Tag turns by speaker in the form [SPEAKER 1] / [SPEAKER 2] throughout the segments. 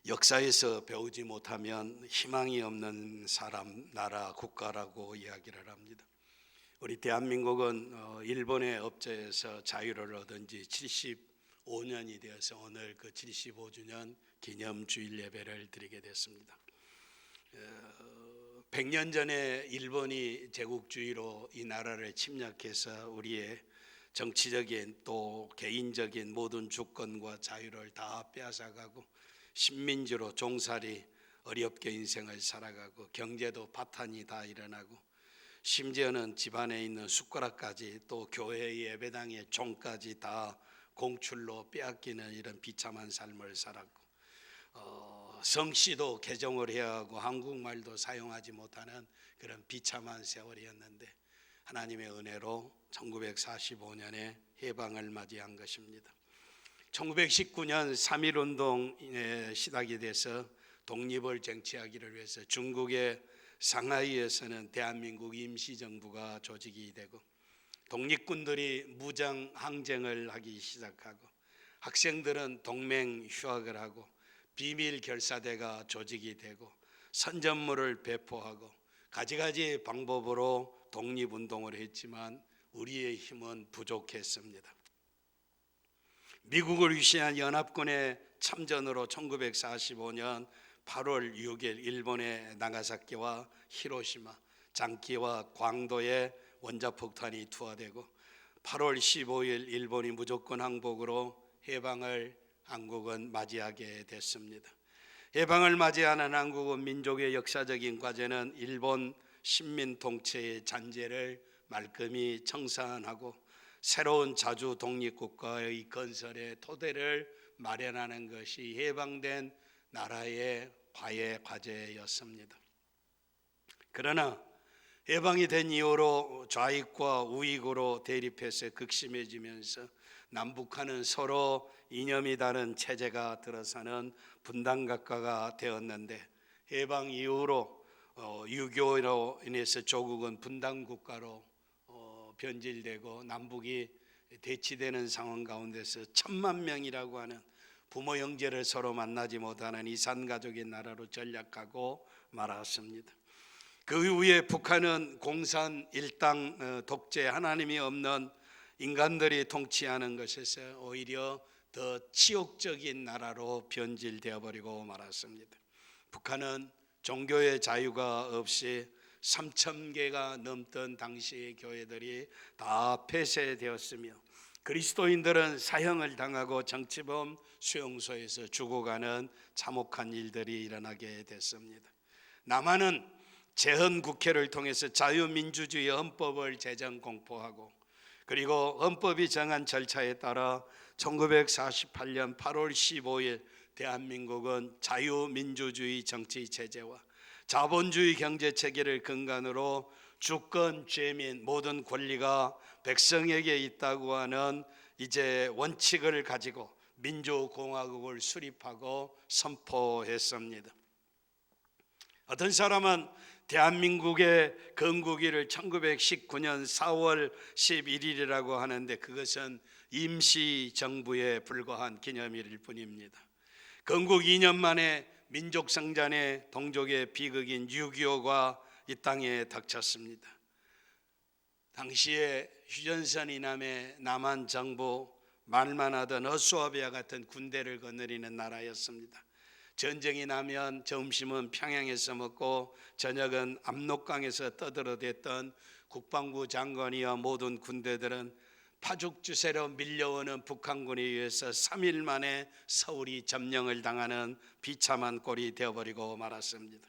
[SPEAKER 1] 역사에서 배우지 못하면 희망이 없는 사람, 나라, 국가라고 이야기를 합니다. 우리 대한민국은 일본의 업제에서 자유를 얻은 지 75년이 되어서 오늘 그 75주년 기념주일 예배를 드리게 됐습니다. 100년 전에 일본이 제국주의로 이 나라를 침략해서 우리의 정치적인 또 개인적인 모든 주권과 자유를 다 빼앗아가고 식민지로 종살이 어렵게 인생을 살아가고 경제도 파탄이 다 일어나고 심지어는 집안에 있는 숟가락까지 또 교회의 예배당의 종까지 다 공출로 빼앗기는 이런 비참한 삶을 살았고 성씨도 개종을 해야 하고 한국말도 사용하지 못하는 그런 비참한 세월이었는데 하나님의 은혜로 1945년에 해방을 맞이한 것입니다. 1919년 3.1운동에 시작이 돼서 독립을 쟁취하기를 위해서 중국의 상하이에서는 대한민국 임시정부가 조직이 되고 독립군들이 무장 항쟁을 하기 시작하고 학생들은 동맹 휴학을 하고 비밀 결사대가 조직이 되고 선전물을 배포하고 가지가지 방법으로 독립운동을 했지만 우리의 힘은 부족했습니다. 미국을 위시한 연합군의 참전으로 1945년 8월 6일 일본의 나가사키와 히로시마, 장기와 광도에 원자폭탄이 투하되고 8월 15일 일본이 무조건 항복으로 해방을 한국은 맞이하게 됐습니다. 해방을 맞이하는 한국은 민족의 역사적인 과제는 일본 식민 통치의 잔재를 말끔히 청산하고 새로운 자주 독립국가의 건설의 토대를 마련하는 것이 해방된 나라의 과제였습니다. 그러나 해방이 된 이후로 좌익과 우익으로 대립해서 극심해지면서 남북한은 서로 이념이 다른 체제가 들어서는 분단국가가 되었는데 해방 이후로 유교로 인해서 조국은 분단국가로 변질되고 남북이 대치되는 상황 가운데서 1,000만 명이라고 하는 부모 형제를 서로 만나지 못하는 이산가족의 나라로 전락하고 말았습니다. 그 이후에 북한은 공산 일당 독재 하나님이 없는 인간들이 통치하는 것에서 오히려 더 치욕적인 나라로 변질되어 버리고 말았습니다. 북한은 종교의 자유가 없이 3,000개가 넘던 당시의 교회들이 다 폐쇄되었으며 그리스도인들은 사형을 당하고 정치범 수용소에서 죽어가는 참혹한 일들이 일어나게 됐습니다. 남한은 재헌국회를 통해서 자유민주주의 헌법을 제정 공포하고 그리고 헌법이 정한 절차에 따라 1948년 8월 15일 대한민국은 자유민주주의 정치체제와 자본주의 경제체계를 근간으로 주권, 죄민 모든 권리가 백성에게 있다고 하는 이제 원칙을 가지고 민주공화국을 수립하고 선포했습니다. 어떤 사람은 대한민국의 건국일을 1919년 4월 11일이라고 하는데 그것은 임시정부에 불과한 기념일일 뿐입니다. 건국 2년 만에 민족성장의 동족의 비극인 6.25가 이 땅에 닥쳤습니다. 당시에 휴전선 이남의 남한 정부 말만 하던 어수아비아 같은 군대를 거느리는 나라였습니다. 전쟁이 나면 점심은 평양에서 먹고 저녁은 압록강에서 떠들어댔던 국방부 장관이와 모든 군대들은 파죽주세로 밀려오는 북한군에 의해서 3일 만에 서울이 점령을 당하는 비참한 꼴이 되어버리고 말았습니다.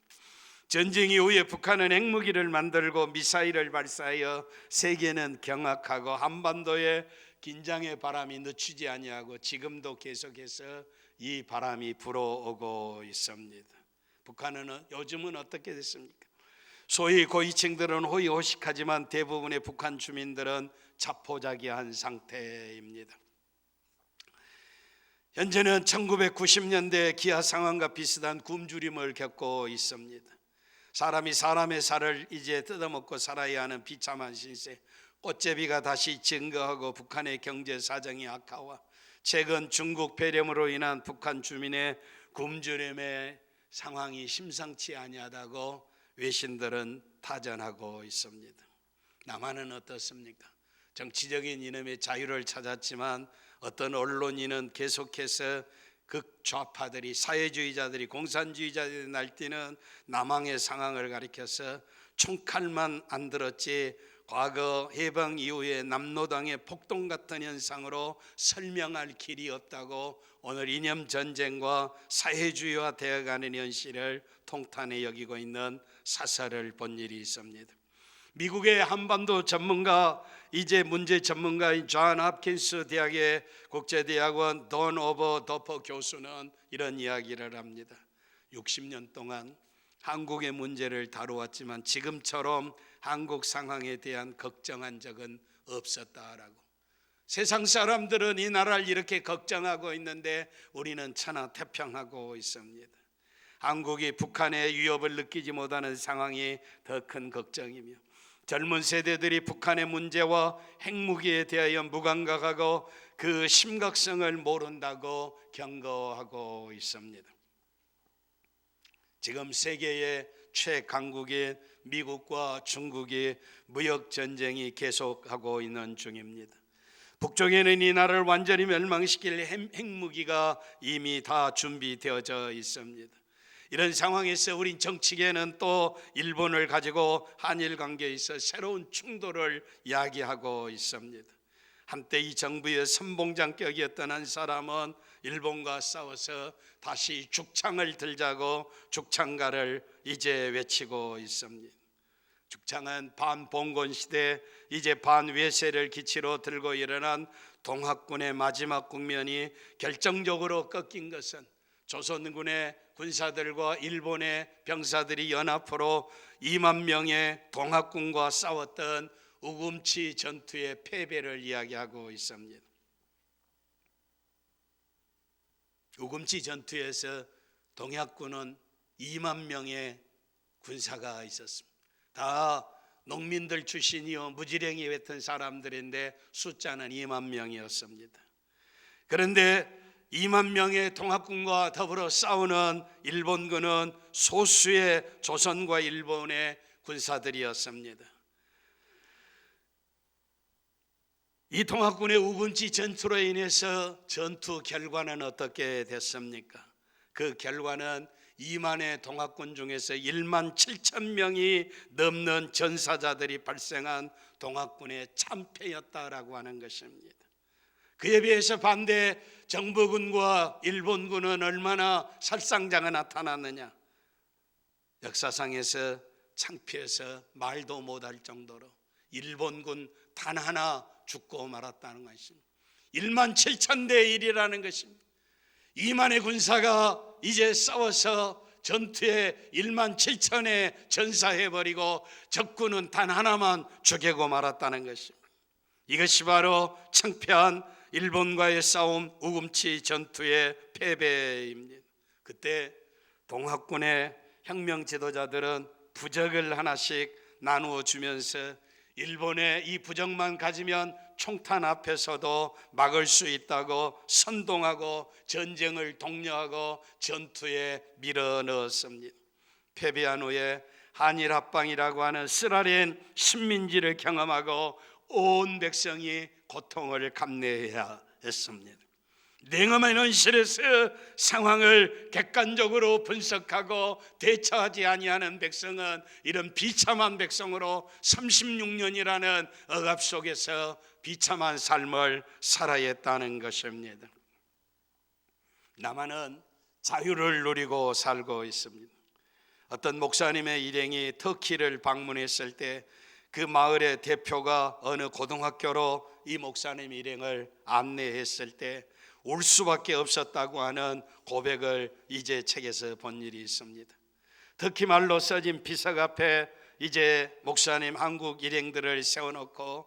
[SPEAKER 1] 전쟁 이후에 북한은 핵무기를 만들고 미사일을 발사하여 세계는 경악하고 한반도에 긴장의 바람이 늦추지 아니하고 지금도 계속해서 이 바람이 불어오고 있습니다. 북한은 요즘은 어떻게 됐습니까? 소위 고위층들은 호의호식하지만 대부분의 북한 주민들은 자포자기한 상태입니다. 현재는 1990년대 기아 상황과 비슷한 굶주림을 겪고 있습니다. 사람이 사람의 살을 이제 뜯어먹고 살아야 하는 비참한 신세, 꽃제비가 다시 증가하고 북한의 경제 사정이 악화와 최근 중국 배렴으로 인한 북한 주민의 굶주림의 상황이 심상치 아니하다고 외신들은 타전하고 있습니다. 남한은 어떻습니까? 정치적인 이념의 자유를 찾았지만 어떤 언론인은 계속해서 극좌파들이, 사회주의자들이, 공산주의자들이 날뛰는 남한의 상황을 가리켜서 총칼만 안 들었지 과거 해방 이후에 남로당의 폭동 같은 현상으로 설명할 길이 없다고 오늘 이념 전쟁과 사회주의화 되어가는 현실을 통탄해 여기고 있는 사설을 본 일이 있습니다. 미국의 한반도 전문가, 이제 문제 전문가인 존 홉킨스 대학의 국제대학원 돈 오버 더퍼 교수는 이런 이야기를 합니다. 60년 동안 한국의 문제를 다루었지만 지금처럼 한국 상황에 대한 걱정한 적은 없었다라고. 세상 사람들은 이 나라를 이렇게 걱정하고 있는데 우리는 천하태평하고 있습니다. 한국이 북한의 위협을 느끼지 못하는 상황이 더 큰 걱정이며 젊은 세대들이 북한의 문제와 핵무기에 대하여 무감각하고 그 심각성을 모른다고 경고하고 있습니다. 지금 세계의 최강국인 미국과 중국이 무역 전쟁이 계속하고 있는 중입니다. 북쪽에는 이 나라를 완전히 멸망시킬 핵무기가 이미 다 준비되어져 있습니다. 이런 상황에서 우린 정치계는 또 일본을 가지고 한일 관계에 있어 새로운 충돌을 야기하고 있습니다. 한때 이 정부의 선봉장격이었던 한 사람은 일본과 싸워서 다시 죽창을 들자고 죽창가를 이제 외치고 있습니다. 죽창은 반봉건 시대 이제 반외세를 기치로 들고 일어난 동학군의 마지막 국면이 결정적으로 꺾인 것은 조선군의 군사들과 일본의 병사들이 연합으로 2만 명의 동학군과 싸웠던 우금치 전투의 패배를 이야기하고 있습니다. 우금치 전투에서 동학군은 2만 명의 군사가 있었습니다. 다 농민들 출신이요 무지랭이 같은 사람들인데 숫자는 2만 명이었습니다. 그런데 2만 명의 동학군과 더불어 싸우는 일본군은 소수의 조선과 일본의 군사들이었습니다. 이 동학군의 우금치 전투로 인해서 전투 결과는 어떻게 됐습니까? 그 결과는 2만의 동학군 중에서 1만 7천 명이 넘는 전사자들이 발생한 동학군의 참패였다라고 하는 것입니다. 그에 비해서 반대 정부군과 일본군은 얼마나 살상자가 나타났느냐. 역사상에서 창피해서 말도 못할 정도로 일본군 단 하나 죽고 말았다는 것입니다. 1만 7천 대 1이라는 것입니다. 2만의 군사가 이제 싸워서 전투에 1만 7천에 전사해버리고 적군은 단 하나만 죽이고 말았다는 것입니다. 이것이 바로 창피한 일본과의 싸움 우금치 전투의 패배입니다. 그때 동학군의 혁명 지도자들은 부적을 하나씩 나누어 주면서 일본의 이 부적만 가지면 총탄 앞에서도 막을 수 있다고 선동하고 전쟁을 독려하고 전투에 밀어넣었습니다. 패배한 후에 한일합방이라고 하는 쓰라린 식민지를 경험하고 온 백성이 고통을 감내해야 했습니다. 냉엄한 현실에서 상황을 객관적으로 분석하고 대처하지 아니하는 백성은 이런 비참한 백성으로 36년이라는 억압 속에서 비참한 삶을 살아야 했다는 것입니다. 남한은 자유를 누리고 살고 있습니다. 어떤 목사님의 일행이 터키를 방문했을 때 그 마을의 대표가 어느 고등학교로 이 목사님 일행을 안내했을 때 울 수밖에 없었다고 하는 고백을 이제 책에서 본 일이 있습니다. 터키 말로 써진 비석 앞에 이제 목사님 한국 일행들을 세워놓고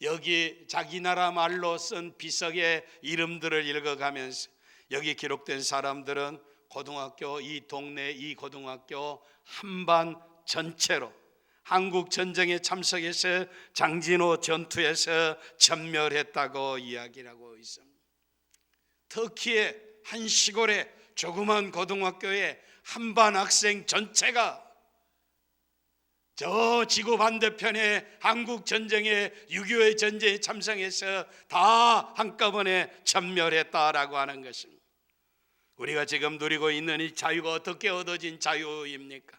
[SPEAKER 1] 여기 자기 나라 말로 쓴 비석의 이름들을 읽어가면서 여기 기록된 사람들은 고등학교 이 동네 이 고등학교 한반 전체로 한국 전쟁에 참석해서 장진호 전투에서 전멸했다고 이야기를 하고 있습니다. 터키의 한 시골에 조그만 고등학교에 한반 학생 전체가 저 지구 반대편에 한국 전쟁에 6.25의 전쟁에 참석해서 다 한꺼번에 전멸했다라고 하는 것입니다. 우리가 지금 누리고 있는 이 자유가 어떻게 얻어진 자유입니까?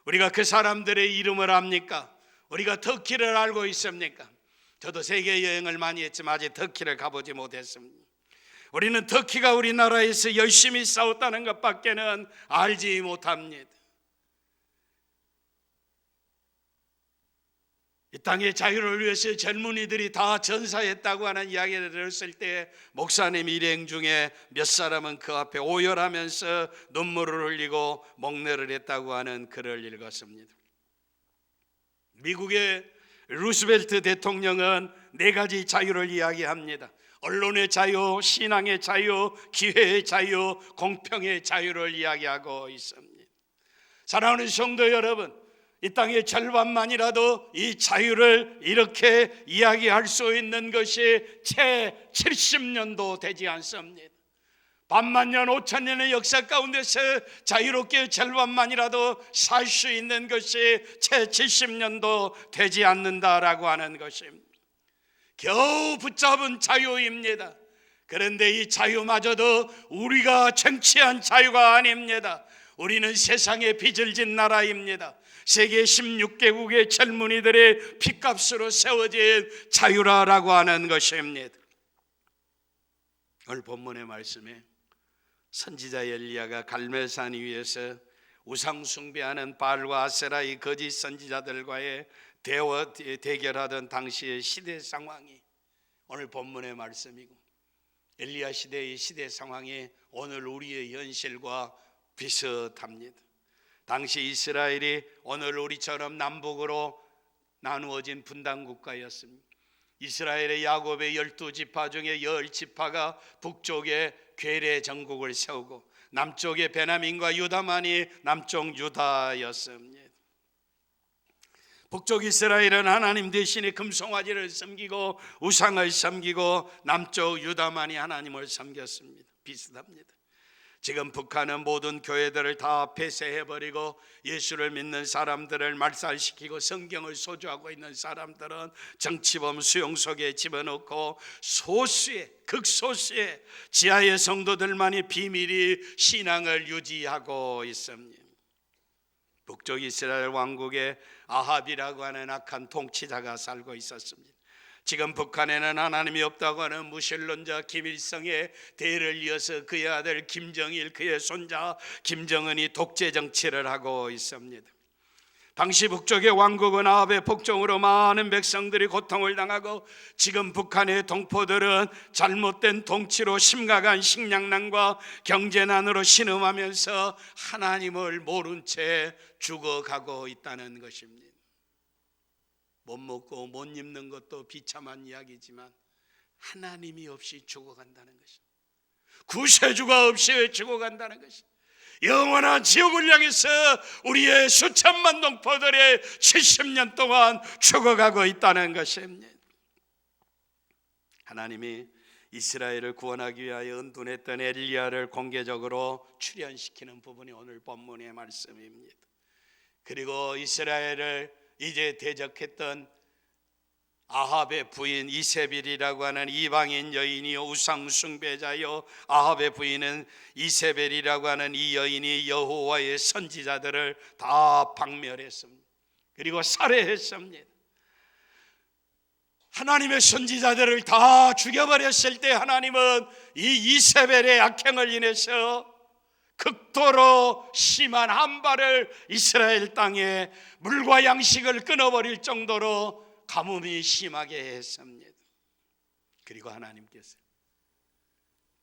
[SPEAKER 1] 우리가 그 사람들의 이름을 압니까? 우리가 터키를 알고 있습니까? 저도 세계 여행을 많이 했지만 아직 터키를 가보지 못했습니다. 우리는 터키가 우리나라에서 열심히 싸웠다는 것밖에는 알지 못합니다. 이 땅의 자유를 위해서 젊은이들이 다 전사했다고 하는 이야기를 들었을 때 목사님 일행 중에 몇 사람은 그 앞에 오열하면서 눈물을 흘리고 목례를 했다고 하는 글을 읽었습니다. 미국의 루스벨트 대통령은 4가지 자유를 이야기합니다. 언론의 자유, 신앙의 자유, 기회의 자유, 공평의 자유를 이야기하고 있습니다. 사랑하는 성도 여러분, 이 땅의 절반만이라도 이 자유를 이렇게 이야기할 수 있는 것이 채 70년도 되지 않습니다. 반만년 5천년의 역사 가운데서 자유롭게 절반만이라도 살 수 있는 것이 채 70년도 되지 않는다라고 하는 것입니다. 겨우 붙잡은 자유입니다. 그런데 이 자유마저도 우리가 쟁취한 자유가 아닙니다. 우리는 세상에 빚을 진 나라입니다. 세계 16개국의 젊은이들의 핏값으로 세워진 자유라고 하는 것입니다. 오늘 본문의 말씀에 선지자 엘리야가 갈멜산 위에서 우상 숭배하는 바알과 아세라의 거짓 선지자들과의 대결하던 당시의 시대 상황이 오늘 본문의 말씀이고, 엘리야 시대의 시대 상황이 오늘 우리의 현실과 비슷합니다. 당시 이스라엘이 오늘 우리처럼 남북으로 나누어진 분단 국가였습니다. 이스라엘의 야곱의 12지파 중에 10지파가 북쪽에 괴뢰 정국을 세우고 남쪽에 베냐민과 유다만이 남쪽 유다였습니다. 북쪽 이스라엘은 하나님 대신에 금송아지를 섬기고 우상을 섬기고 남쪽 유다만이 하나님을 섬겼습니다. 비슷합니다. 지금 북한은 모든 교회들을 다 폐쇄해버리고 예수를 믿는 사람들을 말살시키고 성경을 소유하고 있는 사람들은 정치범 수용소에 집어넣고 소수의 극소수의 지하의 성도들만이 비밀히 신앙을 유지하고 있습니다. 북쪽 이스라엘 왕국에 아합이라고 하는 악한 통치자가 살고 있었습니다. 지금 북한에는 하나님이 없다고 하는 무신론자 김일성의 대를 이어서 그의 아들 김정일, 그의 손자 김정은이 독재 정치를 하고 있습니다. 당시 북쪽의 왕국은 아합의 폭정으로 많은 백성들이 고통을 당하고, 지금 북한의 동포들은 잘못된 통치로 심각한 식량난과 경제난으로 신음하면서 하나님을 모른 채 죽어가고 있다는 것입니다. 못 먹고 못 입는 것도 비참한 이야기지만 하나님이 없이 죽어간다는 것입니다. 구세주가 없이 죽어간다는 것입니다. 영원한 지옥을 향해서 우리의 수천만 동포들이 70년 동안 죽어가고 있다는 것입니다. 하나님이 이스라엘을 구원하기 위하여 은둔했던 엘리야를 공개적으로 출현시키는 부분이 오늘 본문의 말씀입니다. 그리고 이스라엘을 이제 대적했던 아합의 부인 이세벨이라고 하는 이방인 여인이요 우상 숭배자요, 아합의 부인은 이세벨이라고 하는 이 여인이 여호와의 선지자들을 다 박멸했습니다. 그리고 살해했습니다. 하나님의 선지자들을 다 죽여버렸을 때 하나님은 이 이세벨의 악행을 인해서 극도로 심한 한발을 이스라엘 땅에 물과 양식을 끊어버릴 정도로 가뭄이 심하게 했습니다. 그리고 하나님께서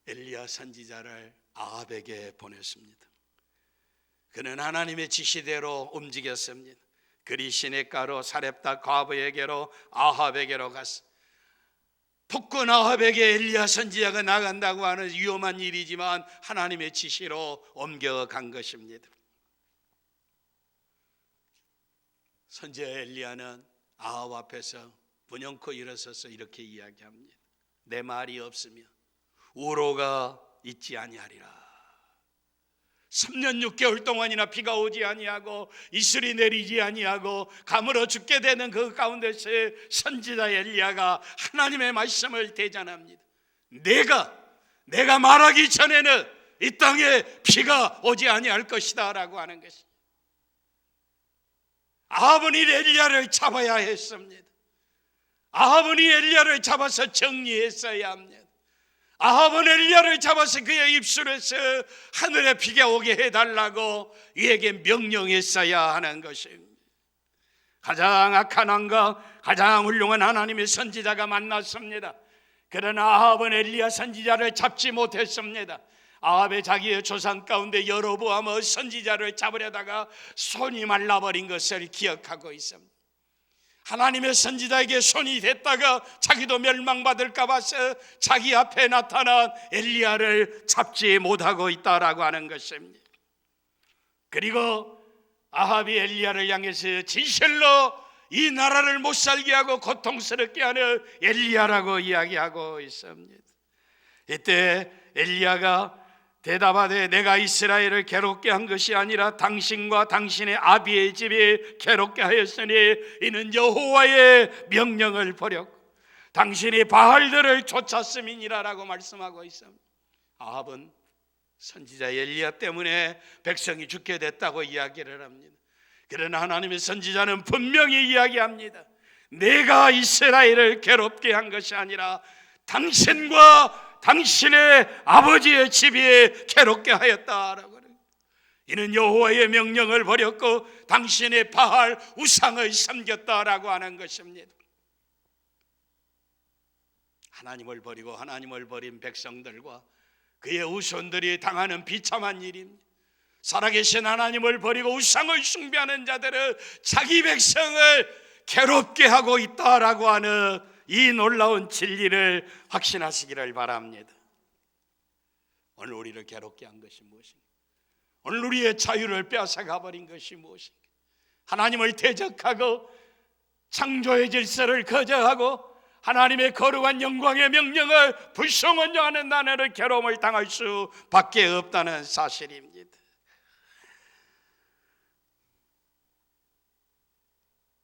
[SPEAKER 1] 엘리야 선지자를 아합에게 보냈습니다. 그는 하나님의 지시대로 움직였습니다. 그리 시냇가로 사렙다 과부에게로 아합에게로 갔습니다. 폭군 아합에게 엘리야 선지자가 나간다고 하는 위험한 일이지만 하나님의 지시로 옮겨간 것입니다. 선지자 엘리야는 아합 앞에서 분연코 일어서서 이렇게 이야기합니다. 내 말이 없으면 우로가 있지 아니하리라. 3년 6개월 동안이나 비가 오지 아니하고 이슬이 내리지 아니하고 가물어 죽게 되는 그 가운데서 선지자 엘리야가 하나님의 말씀을 대전합니다. 내가 말하기 전에는 이 땅에 비가 오지 아니할 것이다 라고 하는 것입니다. 아합은 이 엘리야를 잡아야 했습니다. 아합은 이 엘리야를 잡아서 정리했어야 합니다. 아합은 엘리야를 잡아서 그의 입술에서 하늘에 비가 오게 해달라고 그에게 명령했어야 하는 것입니다. 가장 악한 왕과 가장 훌륭한 하나님의 선지자가 만났습니다. 그러나 아합은 엘리야 선지자를 잡지 못했습니다. 아합의 자기의 조상 가운데 여로보암의 선지자를 잡으려다가 손이 말라버린 것을 기억하고 있습니다. 하나님의 선지자에게 손이 댔다가 자기도 멸망받을까 봐서 자기 앞에 나타난 엘리야를 잡지 못하고 있다라고 하는 것입니다. 그리고 아합이 엘리야를 향해서 진실로 이 나라를 못 살게 하고 고통스럽게 하는 엘리야라고 이야기하고 있습니다. 이때 엘리야가 대답하되 내가 이스라엘을 괴롭게 한 것이 아니라 당신과 당신의 아비의 집이 괴롭게 하였으니 이는 여호와의 명령을 버렸고 당신이 바알들을 쫓았음이니라라고 말씀하고 있습니다. 아합은 선지자 엘리야 때문에 백성이 죽게 됐다고 이야기를 합니다. 그러나 하나님의 선지자는 분명히 이야기합니다. 내가 이스라엘을 괴롭게 한 것이 아니라 당신과 당신의 아버지의 집이 괴롭게 하였다라고 그래요. 이는 여호와의 명령을 버렸고 당신의 바알 우상을 섬겼다라고 하는 것입니다. 하나님을 버리고 하나님을 버린 백성들과 그의 후손들이 당하는 비참한 일입니다. 살아계신 하나님을 버리고 우상을 숭배하는 자들은 자기 백성을 괴롭게 하고 있다라고 하는 이 놀라운 진리를 확신하시기를 바랍니다. 오늘 우리를 괴롭게 한 것이 무엇인가? 오늘 우리의 자유를 빼앗아가 버린 것이 무엇인가? 하나님을 대적하고 창조의 질서를 거절하고 하나님의 거룩한 영광의 명령을 불성원용하는 나라를 괴로움을 당할 수밖에 없다는 사실입니다.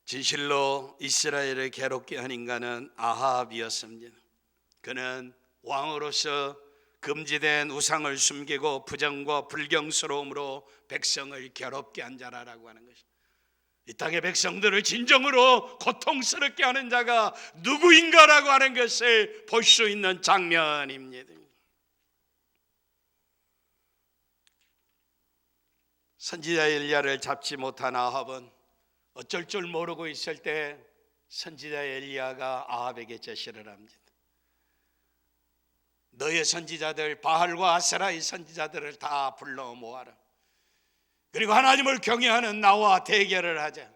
[SPEAKER 1] 진실로 이스라엘을 괴롭게 한 인간은 아합이었습니다. 그는 왕으로서 금지된 우상을 숨기고 부정과 불경스러움으로 백성을 괴롭게 한 자라고 하는 것입니다. 이 땅의 백성들을 진정으로 고통스럽게 하는 자가 누구인가라고 하는 것을 볼 수 있는 장면입니다. 선지자 엘리야를 잡지 못한 아합은 어쩔 줄 모르고 있을 때 선지자 엘리야가 아합에게 제시를 합니다. 너의 선지자들 바알과 아세라의 선지자들을 다 불러 모아라. 그리고 하나님을 경외하는 나와 대결을 하자.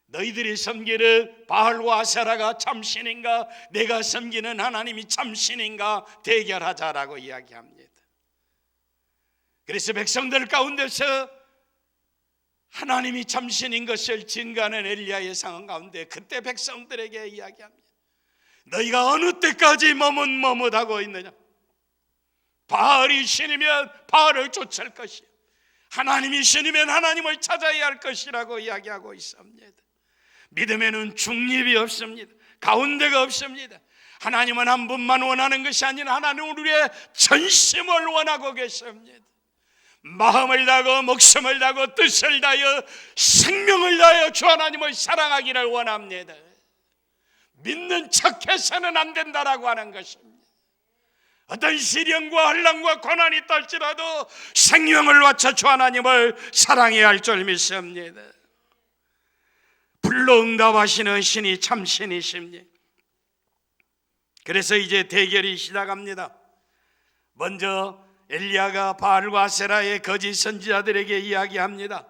[SPEAKER 1] 너희들이 섬기는 바알과 아세라가 참신인가 내가 섬기는 하나님이 참신인가 대결하자라고 이야기합니다. 그래서 백성들 가운데서 하나님이 참신인 것을 증거하는 엘리야의 상황 가운데 그때 백성들에게 이야기합니다. 너희가 어느 때까지 머뭇머뭇하고 있느냐? 바알이 신이면 바알을 쫓을 것이요 하나님이 신이면 하나님을 찾아야 할 것이라고 이야기하고 있습니다. 믿음에는 중립이 없습니다. 가운데가 없습니다. 하나님은 한 분만 원하는 것이 아니라 하나님은 우리의 전심을 원하고 계십니다. 마음을 다하고 목숨을 다하고 뜻을 다하여 생명을 다하여 주 하나님을 사랑하기를 원합니다. 믿는 척해서는 안 된다라고 하는 것입니다. 어떤 시련과 환난과 고난이 있을지라도 생명을 바쳐 주 하나님을 사랑해야 할 줄 믿습니다. 불로응답하시는 신이 참신이십니다. 그래서 이제 대결이 시작합니다. 먼저 엘리야가 바알과 아세라의 거짓 선지자들에게 이야기합니다.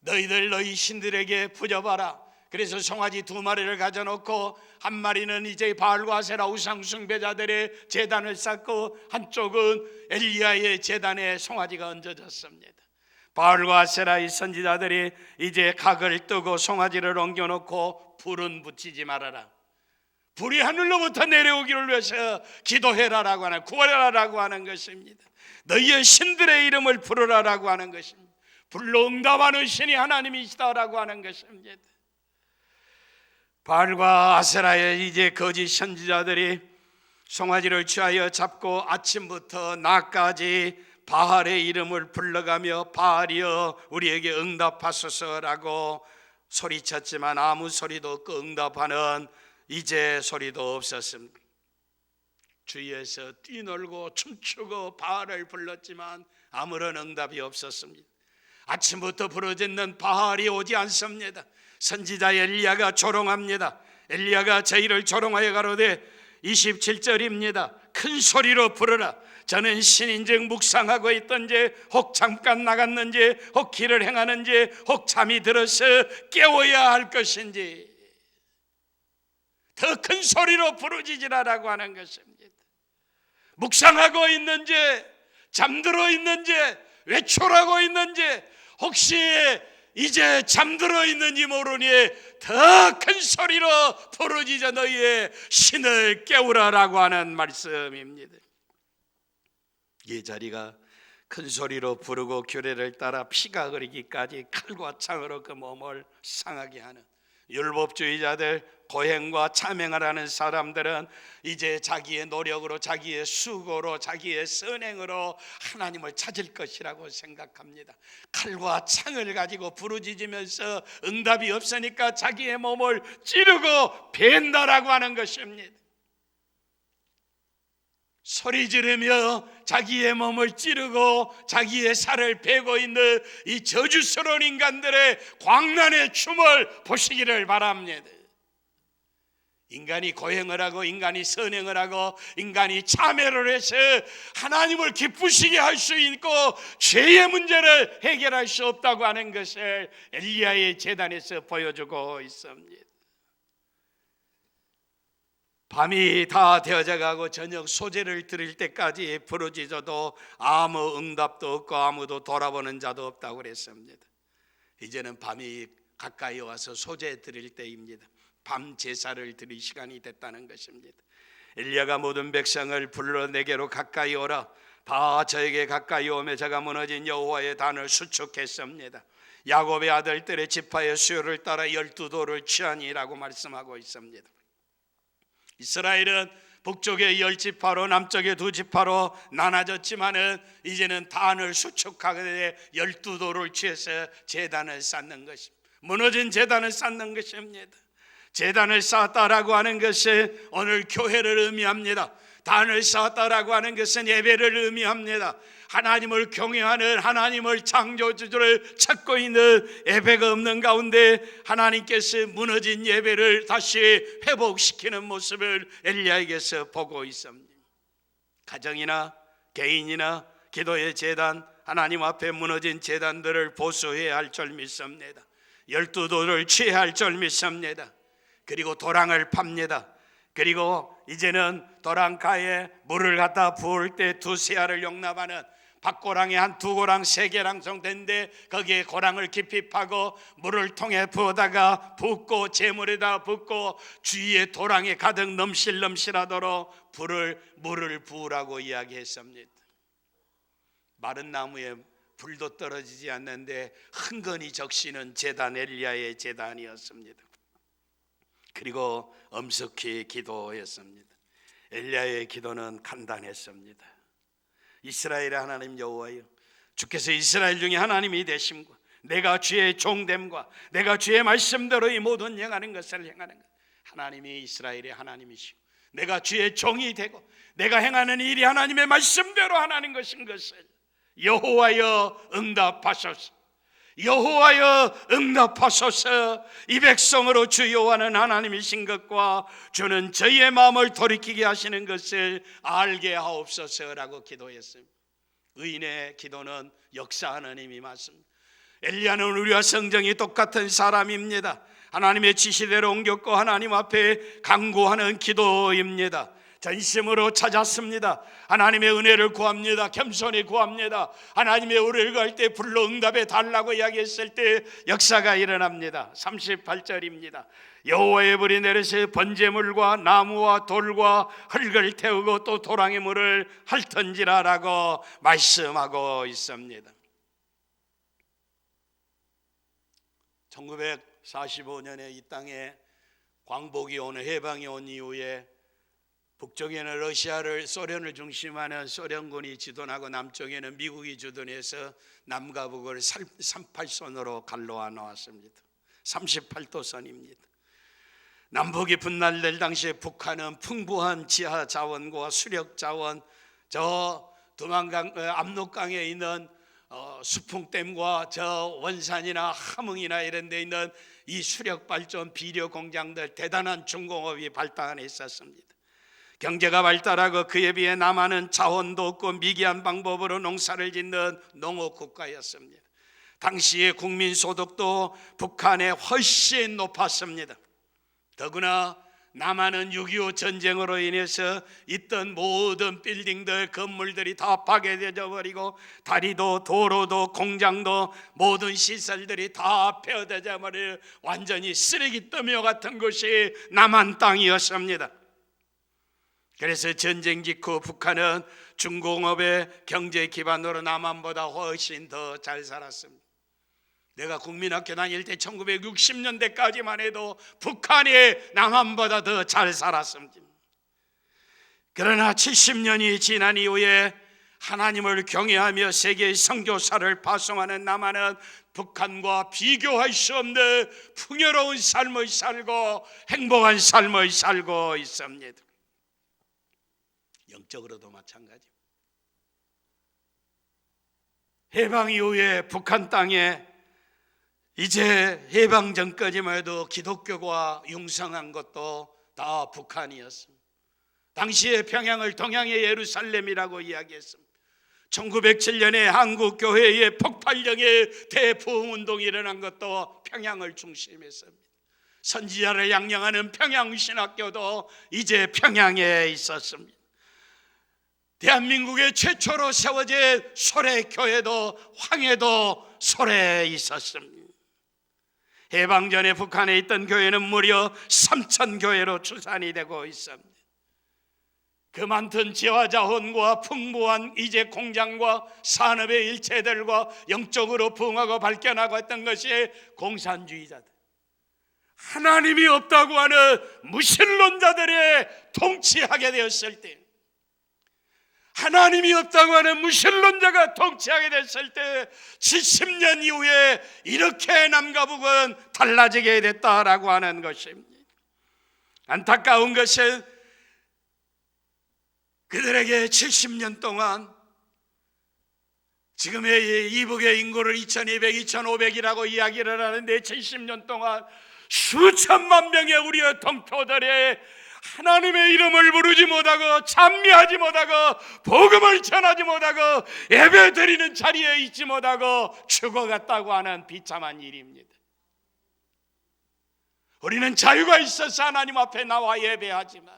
[SPEAKER 1] 너희들 너희 신들에게 부져봐라. 그래서 송아지 2마리를 가져놓고 한 마리는 이제 바알과 아세라 우상 숭배자들의 제단을 쌓고 한쪽은 엘리야의 제단에 송아지가 얹어졌습니다. 바알과 아세라의 선지자들이 이제 각을 뜨고 송아지를 옮겨놓고 불은 붙이지 말아라. 불이 하늘로부터 내려오기를 위해서 기도해라라고 하는, 구하라라고 하는 것입니다. 너희의 신들의 이름을 부르라라고 하는 것입니다. 불로 응답하는 신이 하나님이시다라고 하는 것입니다. 바알과 아세라의 이제 거짓 선지자들이 송아지를 취하여 잡고 아침부터 낮까지 바알의 이름을 불러가며 바알이여 우리에게 응답하소서라고 소리쳤지만 아무 소리도 없고 응답하는 이제 소리도 없었습니다. 주위에서 뛰놀고 춤추고 바알을 불렀지만 아무런 응답이 없었습니다. 아침부터 부르짖는 바알이 오지 않습니다. 선지자 엘리야가 조롱합니다. 엘리야가 저희를 조롱하여 가로되 27절입니다. 큰 소리로 부르라. 저는 신인즉 묵상하고 있던지 혹 잠깐 나갔는지 혹 길을 행하는지 혹 잠이 들어서 깨워야 할 것인지 더 큰 소리로 부르짖으라라고 하는 것입니다. 묵상하고 있는지 잠들어 있는지 외출하고 있는지 혹시 이제 잠들어 있는지 모르니 더 큰 소리로 부르짖어 너희의 신을 깨우라라고 하는 말씀입니다. 이 자리가 큰 소리로 부르고 규례를 따라 피가 흐르기까지 칼과 창으로 그 몸을 상하게 하는 율법주의자들, 고행과 참행을 하는 사람들은 이제 자기의 노력으로, 자기의 수고로, 자기의 선행으로 하나님을 찾을 것이라고 생각합니다. 칼과 창을 가지고 부르짖으면서 응답이 없으니까 자기의 몸을 찌르고 벤다라고 하는 것입니다. 소리 지르며 자기의 몸을 찌르고 자기의 살을 베고 있는 이 저주스러운 인간들의 광란의 춤을 보시기를 바랍니다. 인간이 고행을 하고 인간이 선행을 하고 인간이 참회를 해서 하나님을 기쁘시게 할 수 있고 죄의 문제를 해결할 수 없다고 하는 것을 엘리야의 제단에서 보여주고 있습니다. 밤이 다 되어져 가고 저녁 소재를 드릴 때까지 부르짖어도 아무 응답도 없고 아무도 돌아보는 자도 없다고 그랬습니다. 이제는 밤이 가까이 와서 소재 드릴 때입니다. 밤 제사를 드릴 시간이 됐다는 것입니다. 엘리야가 모든 백성을 불러 내게로 가까이 오라. 다 저에게 가까이 오며 제가 무너진 여호와의 단을 수축했습니다. 야곱의 아들들의 지파의 수요를 따라 12도를 취하니라고 말씀하고 있습니다. 이스라엘은 북쪽의 10지파로 남쪽의 2지파로 나눠졌지만은 이제는 단을 수축하게 12도를 취해서 제단을 쌓는 것입니다. 무너진 제단을 쌓는 것입니다. 제단을 쌓았다라고 하는 것이 오늘 교회를 의미합니다. 단을 쌓았다라고 하는 것은 예배를 의미합니다. 하나님을 경외하는, 하나님을 창조주를 찾고 있는 예배가 없는 가운데 하나님께서 무너진 예배를 다시 회복시키는 모습을 엘리야에게서 보고 있습니다. 가정이나 개인이나 기도의 제단, 하나님 앞에 무너진 제단들을 보수해야 할 줄 믿습니다. 12도를 취해야 할 줄 믿습니다. 그리고 도랑을 팝니다. 그리고 이제는 도랑가에 물을 갖다 부을 때 2세알을 용납하는 밭고랑이 한 2고랑 3개랑 정도인데 거기에 고랑을 깊이 파고 물을 통에 부어다가 붓고 재물에다 붓고 주위에 도랑에 가득 넘실넘실하도록 물을 부으라고 이야기했습니다. 마른 나무에 불도 떨어지지 않는데 흥건히 적시는 제단, 엘리야의 제단이었습니다. 그리고 엄숙히 기도했습니다. 엘리야의 기도는 간단했습니다. 이스라엘의 하나님 여호와여, 주께서 이스라엘 중에 하나님이 되심과 내가 주의 종됨과 내가 주의 말씀대로 이 모든 행하는 것을 행하는 것, 하나님이 이스라엘의 하나님이시고 내가 주의 종이 되고 내가 행하는 일이 하나님의 말씀대로 하나는 것인 것을 여호와여 응답하소서. 여호와여 응답하소서. 이 백성으로 주 여호와는 하나님이신 것과 주는 저희의 마음을 돌이키게 하시는 것을 알게 하옵소서라고 기도했습니다. 의인의 기도는 역사하는 힘이 맞습니다. 엘리야는 우리와 성정이 똑같은 사람입니다. 하나님의 지시대로 옮겼고 하나님 앞에 간구하는 기도입니다. 전심으로 찾았습니다. 하나님의 은혜를 구합니다. 겸손히 구합니다. 하나님의 우리를 구할 때 불러 응답해 달라고 이야기했을 때 역사가 일어납니다. 38절입니다. 여호와의 불이 내려서 번제물과 나무와 돌과 흙을 태우고 또 도랑의 물을 핥던지라 라고 말씀하고 있습니다. 1945년에 이 땅에 광복이 오는 해방이 온 이후에 북쪽에는 러시아를 소련을 중심하는 소련군이 지도하고 남쪽에는 미국이 주둔해서 남과 북을 38선으로 갈라와 놓았습니다. 38도선입니다. 남북이 분날될 당시에 북한은 풍부한 지하 자원과 수력 자원, 저 두만강 압록강에 있는 수풍댐과 저 원산이나 함흥이나 이런 데 있는 이 수력 발전 비료 공장들 대단한 중공업이 발달해 있었습니다. 경제가 발달하고 그에 비해 남한은 자원도 없고 미개한 방법으로 농사를 짓는 농업 국가였습니다. 당시의 국민 소득도 북한에 훨씬 높았습니다. 더구나 남한은 6.25 전쟁으로 인해서 있던 모든 빌딩들, 건물들이 다 파괴되어 버리고 다리도 도로도 공장도 모든 시설들이 다 폐허되어 버려 완전히 쓰레기 더미와 같은 곳이 남한 땅이었습니다. 그래서 전쟁 직후 북한은 중공업의 경제 기반으로 남한보다 훨씬 더 잘 살았습니다. 내가 국민학교 다닐 때 1960년대까지만 해도 북한이 남한보다 더 잘 살았습니다. 그러나 70년이 지난 이후에 하나님을 경외하며 세계의 선교사를 파송하는 남한은 북한과 비교할 수 없는 풍요로운 삶을 살고 행복한 삶을 살고 있습니다. 영적으로도 마찬가지입니다. 해방 이후에 북한 땅에 이제 해방 전까지만 해도 기독교가 융성한 것도 다 북한이었습니다. 당시에 평양을 동양의 예루살렘이라고 이야기했습니다. 1907년에 한국교회의 폭발적인 대부흥운동이 일어난 것도 평양을 중심했습니다. 선지자를 양양하는 평양신학교도 이제 평양에 있었습니다. 대한민국의 최초로 세워진 소래교회도 황해도 소래에 있었습니다. 해방 전에 북한에 있던 교회는 무려 3,000교회로 추산이 되고 있습니다. 그 많던 지화자원과 풍부한 이제 공장과 산업의 일체들과 영적으로 부흥하고 발견하고 했던 것이 공산주의자들, 하나님이 없다고 하는 무신론자들이 통치하게 되었을 때, 하나님이 없다고 하는 무신론자가 통치하게 됐을 때 70년 이후에 이렇게 남과 북은 달라지게 됐다라고 하는 것입니다. 안타까운 것은 그들에게 70년 동안 지금의 이북의 인구를 2200, 2500이라고 이야기를 하는데 70년 동안 수천만 명의 우리의 동포들이 하나님의 이름을 부르지 못하고 찬미하지 못하고 복음을 전하지 못하고 예배드리는 자리에 있지 못하고 죽어갔다고 하는 비참한 일입니다. 우리는 자유가 있어서 하나님 앞에 나와 예배하지만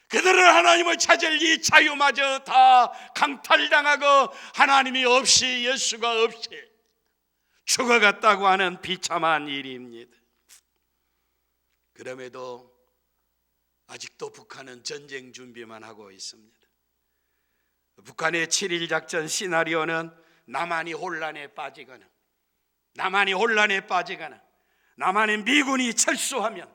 [SPEAKER 1] 그들은 하나님을 찾을 이 자유마저 다 강탈당하고 하나님이 없이 예수가 없이 죽어갔다고 하는 비참한 일입니다. 그럼에도 아직도 북한은 전쟁 준비만 하고 있습니다. 북한의 7.1 작전 시나리오는 남한이 혼란에 빠지거나 남한의 미군이 철수하면,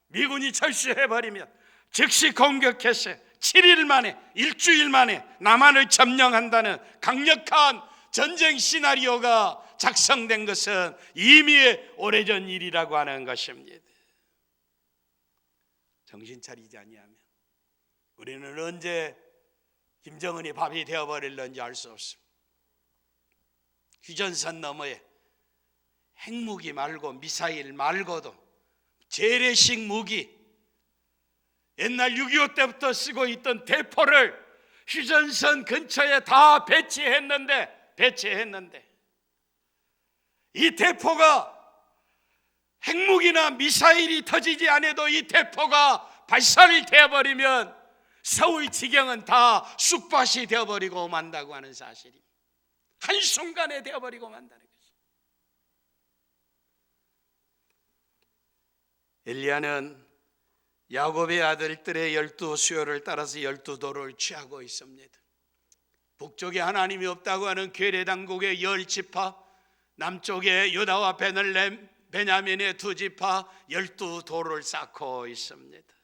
[SPEAKER 1] 미군이 철수해버리면 즉시 공격해서 7일 만에, 일주일 만에 남한을 점령한다는 강력한 전쟁 시나리오가 작성된 것은 이미 오래전 일이라고 하는 것입니다. 정신 차리지 아니하면 우리는 언제 김정은이 밥이 되어버릴는지 알 수 없습니다. 휴전선 너머에 핵무기 말고 미사일 말고도 재래식 무기, 옛날 6.25 때부터 쓰고 있던 대포를 휴전선 근처에 다 배치했는데 이 대포가 핵무기나 미사일이 터지지 않아도 이 대포가 발사를 되어버리면 서울 지경은 다 쑥밭이 되어버리고 만다고 하는 사실이 한순간에 되어버리고 만다는 것이. 엘리야는 야곱의 아들들의 12수요를 따라서 12도를 취하고 있습니다. 북쪽에 하나님이 없다고 하는 괴뢰당국의 10지파, 남쪽에 유다와 베냐민의 2지파 12도를 쌓고 있습니다.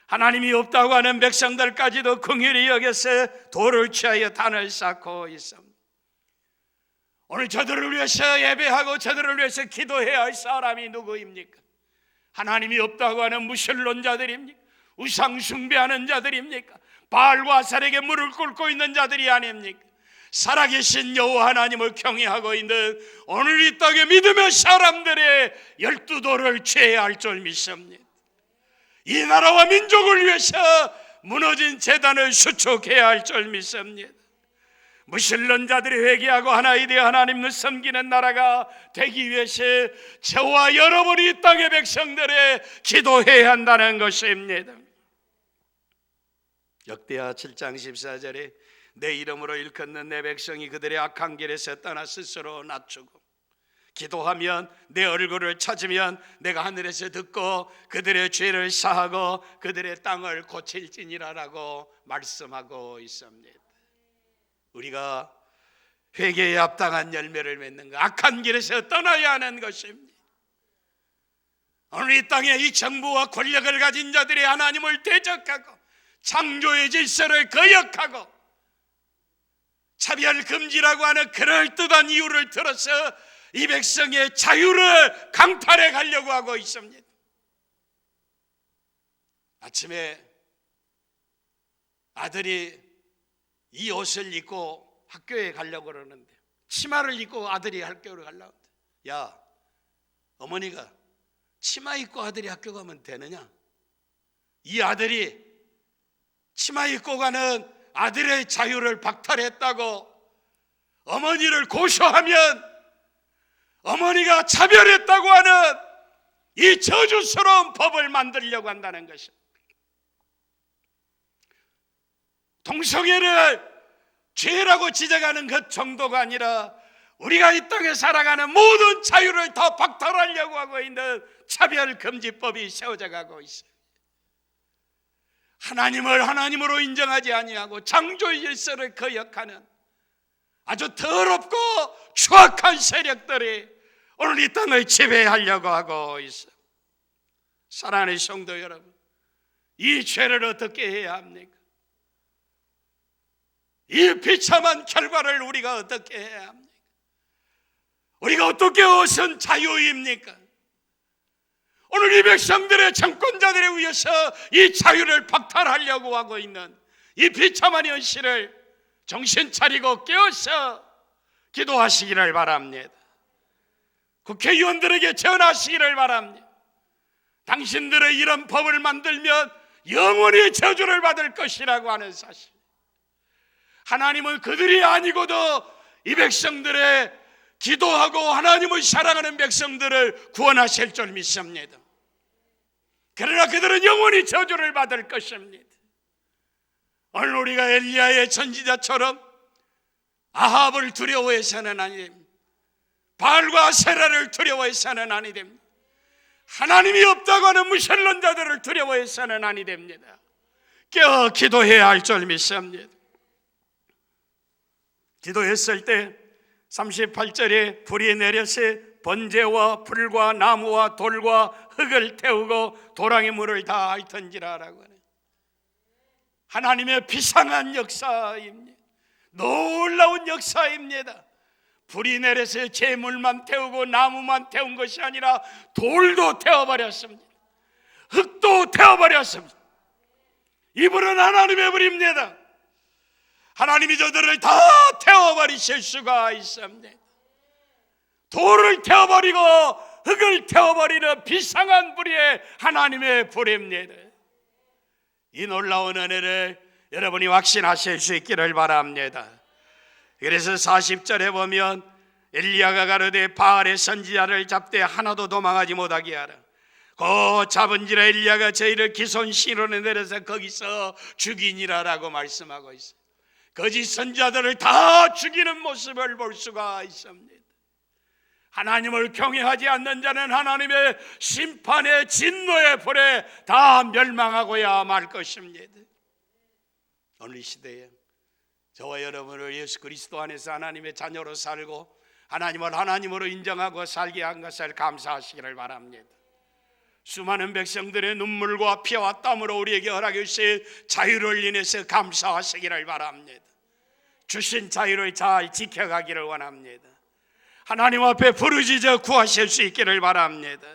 [SPEAKER 1] 하나님이 없다고 하는 백성들까지도 긍휼히 여겨서 도를 취하여 단을 쌓고 있습니다. 오늘 저들을 위해서 예배하고 저들을 위해서 기도해야 할 사람이 누구입니까? 하나님이 없다고 하는 무신론자들입니까? 우상 숭배하는 자들입니까? 바알과 아셀에게 무릎 꿇고 있는 자들이 아닙니까? 살아계신 여호와 하나님을 경외하고 있는 오늘 이 땅의 믿음의 사람들의 12도를 취해야 할 줄 믿습니다. 이 나라와 민족을 위해서 무너진 제단을 수축해야 할 줄 믿습니다. 무신론자들이 회개하고 하나에 대해 하나님을 섬기는 나라가 되기 위해서 저와 여러분이 이 땅의 백성들의 기도해야 한다는 것입니다. 역대하 7장 14절에 내 이름으로 일컫는 내 백성이 그들의 악한 길에서 떠나 스스로 낮추고 기도하면 내 얼굴을 찾으면 내가 하늘에서 듣고 그들의 죄를 사하고 그들의 땅을 고칠지니라라고 말씀하고 있습니다. 우리가 회개에 합당한 열매를 맺는 것, 악한 길에서 떠나야 하는 것입니다. 오늘 이 땅에 이 정부와 권력을 가진 자들이 하나님을 대적하고 창조의 질서를 거역하고 차별금지라고 하는 그럴듯한 이유를 들어서 이 백성의 자유를 강탈해 가려고 하고 있습니다. 아침에 아들이 이 옷을 입고 학교에 가려고 그러는데 치마를 입고 아들이 학교를 가려고 하는데 야, 어머니가 치마 입고 아들이 학교 가면 되느냐? 이 아들이 치마 입고 가는 아들의 자유를 박탈했다고 어머니를 고소하면 어머니가 차별했다고 하는 이 저주스러운 법을 만들려고 한다는 것입니다. 동성애를 죄라고 지적하는 것 정도가 아니라 우리가 이 땅에 살아가는 모든 자유를 다 박탈하려고 하고 있는 차별금지법이 세워져 가고 있어요. 하나님을 하나님으로 인정하지 아니하고 창조의 질서를 거역하는 아주 더럽고 추악한 세력들이 오늘 이 땅을 지배하려고 하고 있어요. 사랑하는 성도 여러분, 이 죄를 어떻게 해야 합니까? 이 비참한 결과를 우리가 어떻게 해야 합니까? 우리가 어떻게 얻은 자유입니까? 오늘 이 백성들의 정권자들에 의해서 이 자유를 박탈하려고 하고 있는 이 비참한 현실을 정신 차리고 깨어서 기도하시기를 바랍니다. 국회의원들에게 전하시기를 바랍니다. 당신들의 이런 법을 만들면 영원히 저주를 받을 것이라고 하는 사실. 하나님은 그들이 아니고도 이 백성들의 기도하고 하나님을 사랑하는 백성들을 구원하실 줄 믿습니다. 그러나 그들은 영원히 저주를 받을 것입니다. 오늘 우리가 엘리야의 선지자처럼 아합을 두려워해서는 아니됩니다. 바알과 아세라를 두려워해서는 아니됩니다. 하나님이 없다고 하는 무신론자들을 두려워해서는 아니됩니다. 깨어 기도해야 할 줄 믿습니다. 기도했을 때 38절에 불이 내려서 번제와 풀과 나무와 돌과 흙을 태우고 도랑의 물을 다 핥은지라라고 하네. 하나님의 비상한 역사입니다. 놀라운 역사입니다. 불이 내려서 재물만 태우고 나무만 태운 것이 아니라 돌도 태워버렸습니다. 흙도 태워버렸습니다. 이 불은 하나님의 불입니다. 하나님이 저들을 다 태워버리실 수가 있습니다. 돌을 태워버리고 흙을 태워버리는 비상한 불이 하나님의 불입니다. 이 놀라운 은혜를 여러분이 확신하실 수 있기를 바랍니다. 그래서 40절에 보면 엘리야가 가로되 바알의 선지자를 잡되 하나도 도망하지 못하게 하라. 그 잡은지라 엘리야가 저희를 기손 시론에 내려서 거기서 죽이니라라고 말씀하고 있어요. 거짓 선자들을 다 죽이는 모습을 볼 수가 있습니다. 하나님을 경외하지 않는 자는 하나님의 심판의 진노의 불에 다 멸망하고야 말 것입니다. 오늘 시대에 저와 여러분을 예수 그리스도 안에서 하나님의 자녀로 살고 하나님을 하나님으로 인정하고 살게 한 것을 감사하시기를 바랍니다. 수많은 백성들의 눈물과 피와 땀으로 우리에게 허락해 주신 자유를 인해서 감사하시기를 바랍니다. 주신 자유를 잘 지켜가기를 원합니다. 하나님 앞에 부르짖어 구하실 수 있기를 바랍니다.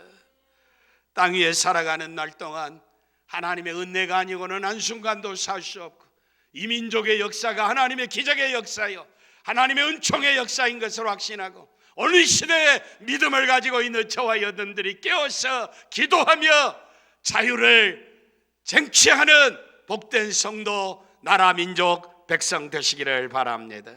[SPEAKER 1] 땅 위에 살아가는 날 동안 하나님의 은혜가 아니고는 한순간도 살 수 없고 이 민족의 역사가 하나님의 기적의 역사요 하나님의 은총의 역사인 것을 확신하고 오늘 시대에 믿음을 가지고 있는 저와 여러분들이 깨어서 기도하며 자유를 쟁취하는 복된 성도, 나라, 민족, 백성 되시기를 바랍니다.